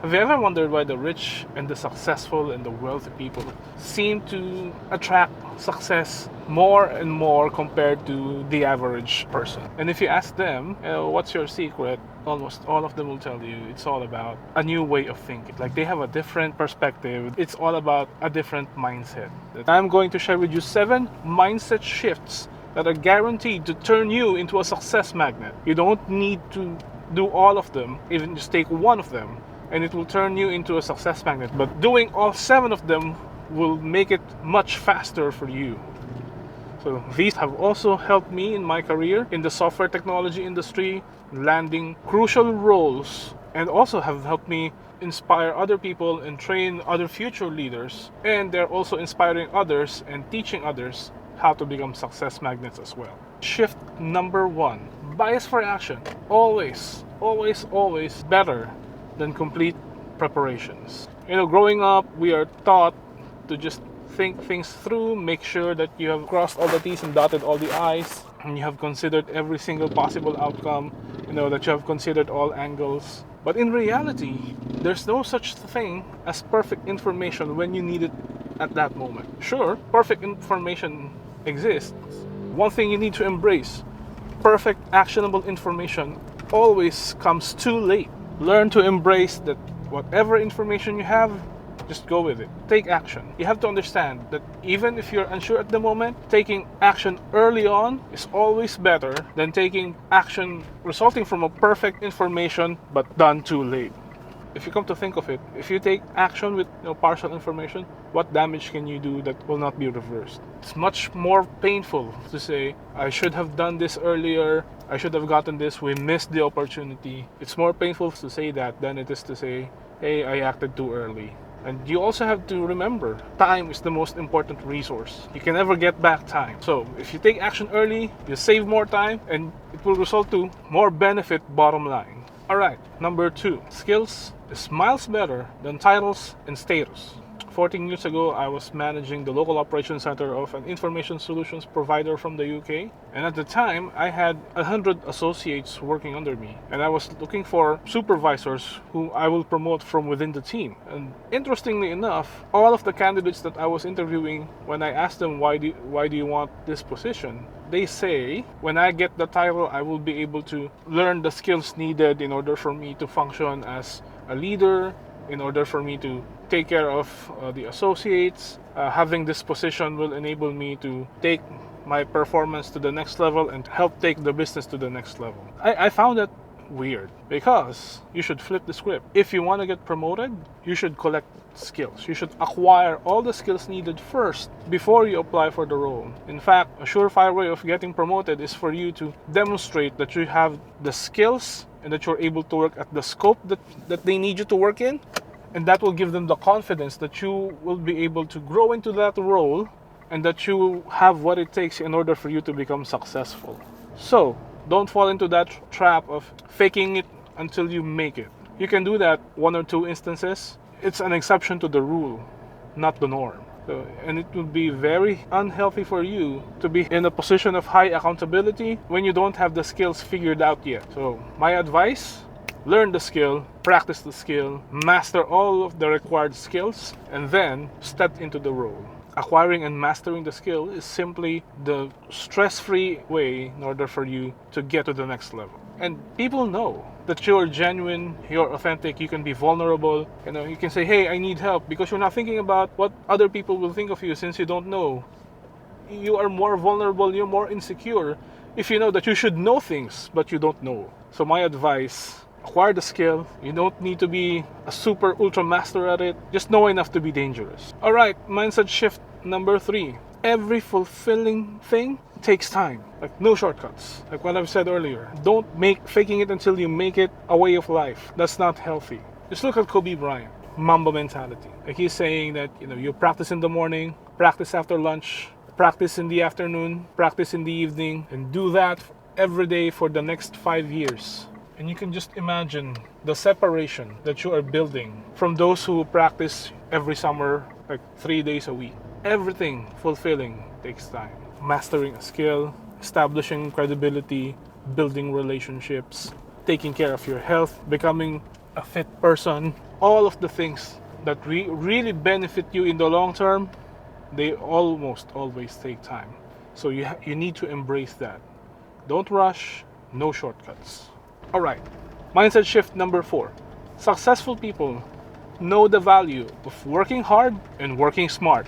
Have you ever wondered why the rich and the successful and the wealthy people seem to attract success more and more compared to the average person? And if you ask them, what's your secret? Almost all of them will tell you it's all about a new way of thinking. Like they have a different perspective. It's all about a different mindset. I'm going to share with you 7 mindset shifts that are guaranteed to turn you into a success magnet. You don't need to do all of them, even just take one of them, and it will turn you into a success magnet. But doing all 7 of them will make it much faster for you. So these have also helped me in my career in the software technology industry, landing crucial roles, and also have helped me inspire other people and train other future leaders. And they're also inspiring others and teaching others how to become success magnets as well. Shift number 1, bias for action. Always, always, always better than complete preparations. Growing up, we are taught to just think things through, make sure that you have crossed all the T's and dotted all the I's, and you have considered every single possible outcome, that you have considered all angles. But in reality, there's no such thing as perfect information when you need it at that moment. Sure, perfect information exists. One thing you need to embrace: perfect actionable information always comes too late. Learn to embrace that whatever information you have, just go with it. Take action. You have to understand that even if you're unsure at the moment, taking action early on is always better than taking action resulting from a perfect information but done too late. If you come to think of it, if you take action with partial information, what damage can you do that will not be reversed? It's much more painful to say, I should have done this earlier, I should have gotten this, we missed the opportunity. It's more painful to say that than it is to say, hey, I acted too early. And you also have to remember, time is the most important resource. You can never get back time. So if you take action early, you save more time and it will result to more benefit bottom line. Alright, number 2, skills is miles better than titles and status. 14 years ago, I was managing the local operations center of an information solutions provider from the UK. And at the time, I had 100 associates working under me. And I was looking for supervisors who I will promote from within the team. And interestingly enough, all of the candidates that I was interviewing, when I asked them, why do you want this position? They say, when I get the title, I will be able to learn the skills needed in order for me to function as a leader, in order for me to take care of the associates. Having this position will enable me to take my performance to the next level and help take the business to the next level. I found that weird, because you should flip the script. If you want to get promoted, you should collect skills. You should acquire all the skills needed first before you apply for the role. In fact, a surefire way of getting promoted is for you to demonstrate that you have the skills and that you're able to work at the scope that they need you to work in. And that will give them the confidence that you will be able to grow into that role and that you have what it takes in order for you to become successful. So, don't fall into that trap of faking it until you make it. You can do that 1 or 2 instances. It's an exception to the rule, not the norm. And it will be very unhealthy for you to be in a position of high accountability when you don't have the skills figured out yet. So, my advice: learn the skill, practice the skill, master all of the required skills, and then step into the role. Acquiring and mastering the skill is simply the stress-free way in order for you to get to the next level. And people know that you're genuine, you're authentic, you can be vulnerable. You can say, hey, I need help, because you're not thinking about what other people will think of you since you don't know. You are more vulnerable, you're more insecure if you know that you should know things, but you don't know. So my advice: acquire the skill. You don't need to be a super ultra master at it. Just know enough to be dangerous. Alright, mindset shift number 3. Every fulfilling thing takes time. Like, no shortcuts. Like what I've said earlier. Don't make faking it until you make it a way of life. That's not healthy. Just look at Kobe Bryant. Mamba mentality. Like, he's saying that, you practice in the morning, practice after lunch, practice in the afternoon, practice in the evening, and do that every day for the next 5 years. And you can just imagine the separation that you are building from those who practice every summer, like 3 days a week. Everything fulfilling takes time. Mastering a skill, establishing credibility, building relationships, taking care of your health, becoming a fit person. all of the things that really benefit you in the long term, they almost always take time. So you need to embrace that. Don't rush, no shortcuts. All right, mindset shift number 4. Successful people know the value of working hard and working smart.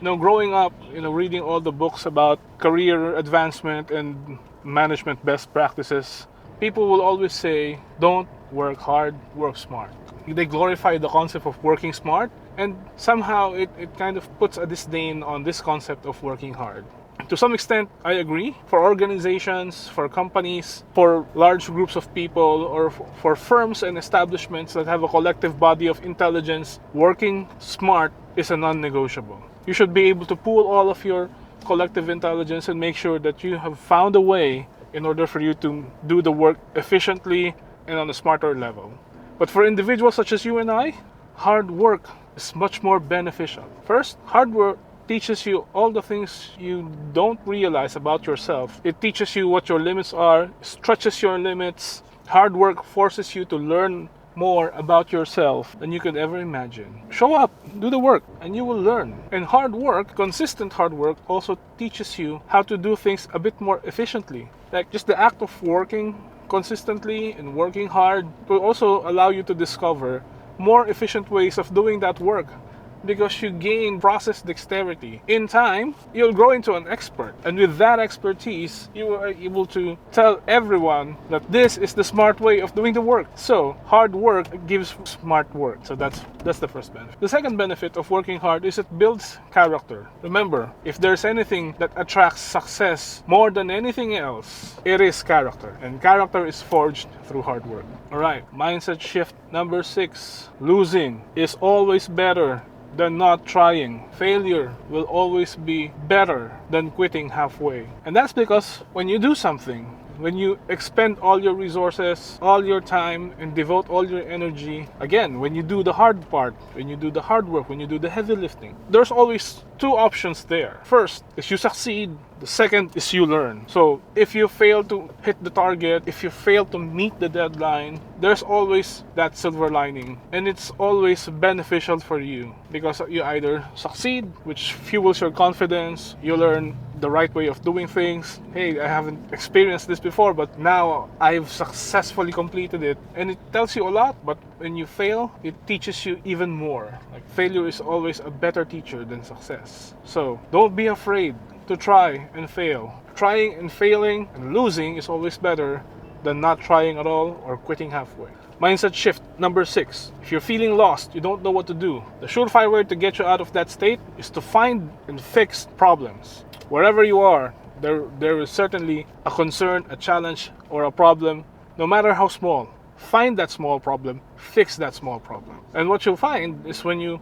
Growing up, reading all the books about career advancement and management best practices, people will always say, don't work hard, work smart. They glorify the concept of working smart, and somehow it kind of puts a disdain on this concept of working hard. To some extent, I agree. For organizations, for companies, for large groups of people, or for firms and establishments that have a collective body of intelligence, working smart is a non-negotiable. You should be able to pool all of your collective intelligence and make sure that you have found a way in order for you to do the work efficiently and on a smarter level. But for individuals such as you and I, hard work is much more beneficial. First, hard work teaches you all the things you don't realize about yourself. It teaches you what your limits are, stretches your limits. Hard work forces you to learn more about yourself than you could ever imagine. Show up, do the work, and you will learn. And hard work, consistent hard work, also teaches you how to do things a bit more efficiently. Like just the act of working consistently and working hard will also allow you to discover more efficient ways of doing that work, because you gain process dexterity. In time, you'll grow into an expert. And with that expertise, you are able to tell everyone that this is the smart way of doing the work. So, hard work gives smart work. So that's the first benefit. The second benefit of working hard is it builds character. Remember, if there's anything that attracts success more than anything else, it is character. And character is forged through hard work. Alright, mindset shift number 6. Losing is always better than not trying. Failure will always be better than quitting halfway. And that's because when you do something, when you expend all your resources, all your time, and devote all your energy, again, when you do the hard part, when you do the hard work, when you do the heavy lifting, there's always two options there. First is you succeed. The second is you learn. So if you fail to hit the target, if you fail to meet the deadline, there's always that silver lining. And it's always beneficial for you because you either succeed, which fuels your confidence, you learn the right way of doing things. Hey, I haven't experienced this before, but now I've successfully completed it. And it tells you a lot, but when you fail, it teaches you even more. Like, failure is always a better teacher than success. So don't be afraid to try and fail. Trying and failing and losing is always better than not trying at all or quitting halfway. Mindset shift number 6. If you're feeling lost, you don't know what to do, the surefire way to get you out of that state is to find and fix problems. Wherever you are, there is certainly a concern, a challenge, or a problem, no matter how small. Find that small problem, fix that small problem. And what you'll find is when you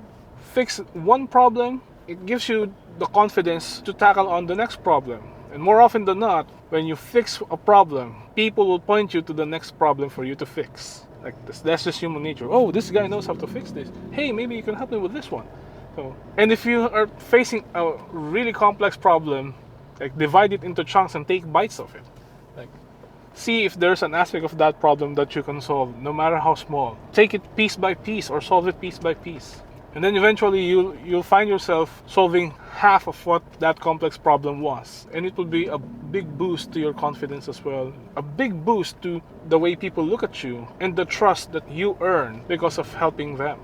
fix one problem, it gives you the confidence to tackle on the next problem. And more often than not, when you fix a problem, people will point you to the next problem for you to fix. Like this, that's just human nature. Oh, this guy knows how to fix this. Hey, maybe you can help me with this one. So, and if you are facing a really complex problem, like divide it into chunks and take bites of it. Like, see if there's an aspect of that problem that you can solve, no matter how small. Take it piece by piece or solve it piece by piece. And then eventually you'll find yourself solving half of what that complex problem was. And it will be a big boost to your confidence as well. A big boost to the way people look at you and the trust that you earn because of helping them.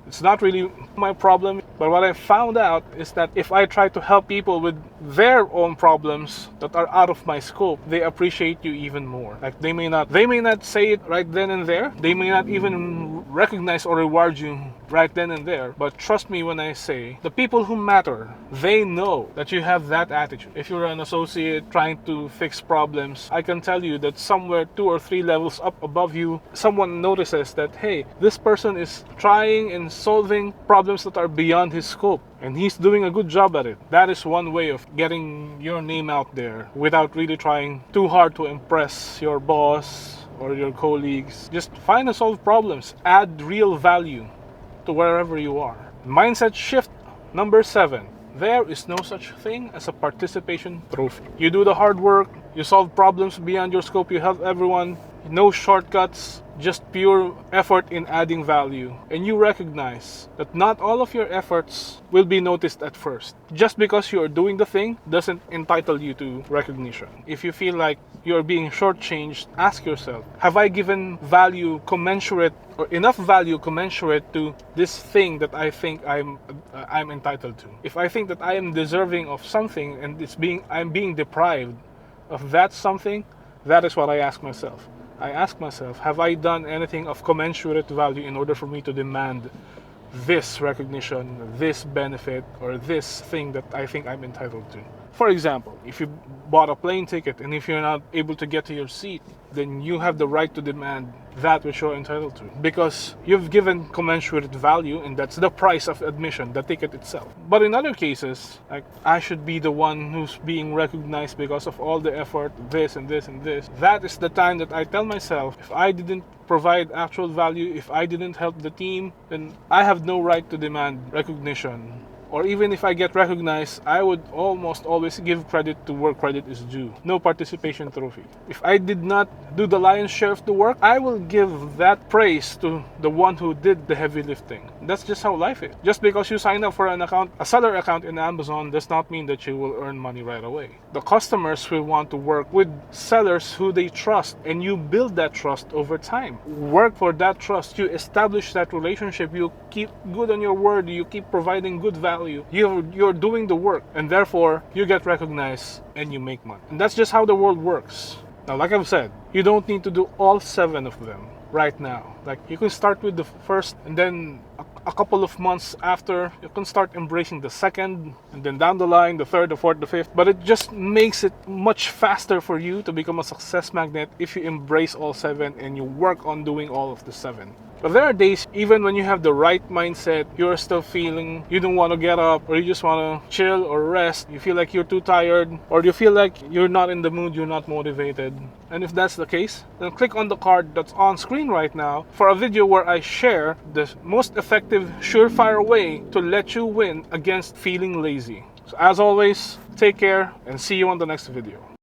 It's not really my problem, but what I found out is that if I try to help people with their own problems that are out of my scope, they appreciate you even more. Like they may not say it right then and there. They may not even recognize or reward you right then and there. But trust me when I say, the people who matter, they know that you have that attitude. If you're an associate trying to fix problems, I can tell you that somewhere 2 or 3 levels up above you, someone notices that, hey, this person is trying and solving problems that are beyond his scope, and he's doing a good job at it. That is one way of getting your name out there without really trying too hard to impress your boss or your colleagues. Just find and solve problems. Add real value to wherever you are. Mindset shift number 7. There is no such thing as a participation trophy. You do the hard work, you solve problems beyond your scope, you help everyone, no shortcuts, just pure effort in adding value. And you recognize that not all of your efforts will be noticed at first. Just because you are doing the thing doesn't entitle you to recognition. If you feel like you're being shortchanged, ask yourself, have I given value commensurate or enough value commensurate to this thing that I think I'm entitled to? If I think that I am deserving of something and I'm being deprived of that something, that is what I ask myself. I ask myself, have I done anything of commensurate value in order for me to demand this recognition, this benefit, or this thing that I think I'm entitled to? For example, if you bought a plane ticket and if you're not able to get to your seat, then you have the right to demand that which you're entitled to, because you've given commensurate value, and that's the price of admission, the ticket itself. But in other cases, like, I should be the one who's being recognized because of all the effort, this and this and this. That is the time that I tell myself, if I didn't provide actual value, if I didn't help the team, then I have no right to demand recognition. Or even if I get recognized, I would almost always give credit to where credit is due. No participation trophy. If I did not do the lion's share of the work, I will give that praise to the one who did the heavy lifting. That's just how life is. Just because you sign up for a seller account in Amazon does not mean that you will earn money right away. The customers will want to work with sellers who they trust, and you build that trust over time. Work for that trust. You establish that relationship. You keep good on your word. You keep providing good value. You're doing the work, and therefore you get recognized and you make money. And that's just how the world works. Now, like I've said, you don't need to do all 7 of them right now. Like, you can start with the first, and then a couple of months after, you can start embracing the second, and then down the line, the third, the fourth, the fifth. But it just makes it much faster for you to become a success magnet if you embrace all 7 and you work on doing all of the 7. But there are days, even when you have the right mindset, you're still feeling you don't want to get up, or you just want to chill or rest. You feel like you're too tired, or you feel like you're not in the mood, you're not motivated. And if that's the case, then click on the card that's on screen right now for a video where I share the most effective, surefire way to let you win against feeling lazy. So as always, take care and see you on the next video.